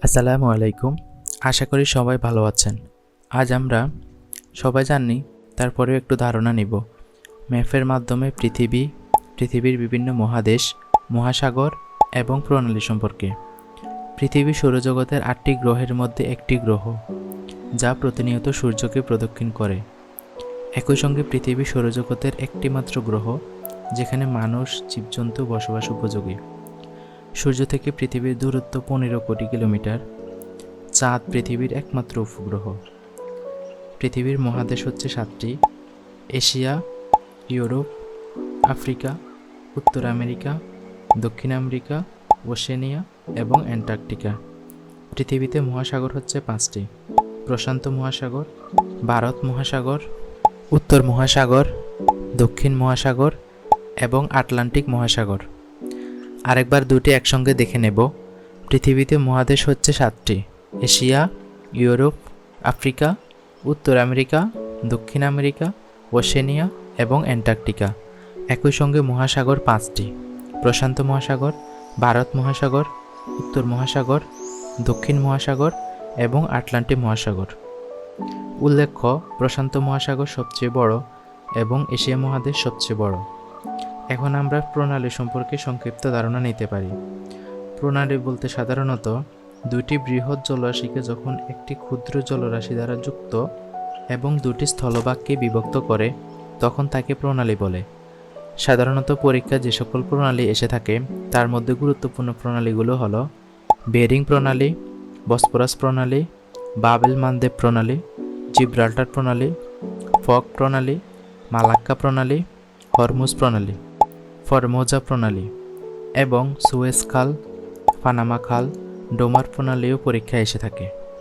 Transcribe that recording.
আসসালামু আলাইকুম। আশা করি সবাই ভালো আছেন। আজ আমরা সবাই জানি, তারপরেও একটু ধারণা নিব ম্যাপের মাধ্যমে পৃথিবীর বিভিন্ন মহাদেশ, মহাসাগর এবং প্রণালী সম্পর্কে। পৃথিবী সৌরজগতের 8টি গ্রহের মধ্যে একটি গ্রহ, যা প্রতিনিয়ত সূর্যকে প্রদক্ষিণ করে। একই সঙ্গে পৃথিবী সৌরজগতের একটিমাত্র গ্রহ যেখানে মানুষ, জীবজন্তু বসবাস উপযোগী। সূর্য থেকে পৃথিবীর দূরত্ব 15 কোটি কিলোমিটার। চাঁদ পৃথিবীর একমাত্র উপগ্রহ। পৃথিবীর মহাদেশ হচ্ছে 7টি: এশিয়া, ইউরোপ, আফ্রিকা, উত্তর আমেরিকা, দক্ষিণ আমেরিকা, ওশেনিয়া এবং অ্যান্টার্কটিকা। পৃথিবীতে মহাসাগর হচ্ছে 5টি: প্রশান্ত মহাসাগর, ভারত মহাসাগর, উত্তর মহাসাগর, দক্ষিণ মহাসাগর এবং আটলান্টিক মহাসাগর। আরেকবার দুটি একসঙ্গে দেখে নেব। পৃথিবীতে মহাদেশ হচ্ছে 7টি: এশিয়া, ইউরোপ, আফ্রিকা, উত্তর আমেরিকা, দক্ষিণ আমেরিকা, ওশেনিয়া এবং অ্যান্টার্কটিকা। একই সঙ্গে মহাসাগর 5টি: প্রশান্ত মহাসাগর, ভারত মহাসাগর, উত্তর মহাসাগর, দক্ষিণ মহাসাগর এবং আটলান্টিক মহাসাগর। উল্লেখ্য, প্রশান্ত মহাসাগর সবচেয়ে বড় এবং এশিয়া মহাদেশ সবচেয়ে বড়। এখন আমরা প্রণালী সম্পর্কে সংক্ষিপ্ত ধারণা নিতে পারি। প্রণালী বলতে সাধারণত দুটি বৃহৎ জলরাশিকে যখন একটি ক্ষুদ্র জলরাশি দ্বারা যুক্ত এবং দুটি স্থলভাগকে বিভক্ত করে, তখন তাকে প্রণালী বলে। সাধারণত পরীক্ষায় যে সকল প্রণালী এসে থাকে তার মধ্যে গুরুত্বপূর্ণ প্রণালীগুলো হলো বেরিং প্রণালী, বসফরাস প্রণালী, বাব এল মানদেব প্রণালী, জিব্রাল্টার প্রণালী, ফক প্রণালী, মালাক্কা প্রণালী, হরমুজ প্রণালী, ফরমোজা প্রণালী এবং সুয়েজ খাল, পানামা খাল, ডোমার প্রণালীও পরীক্ষায় এসে থাকে।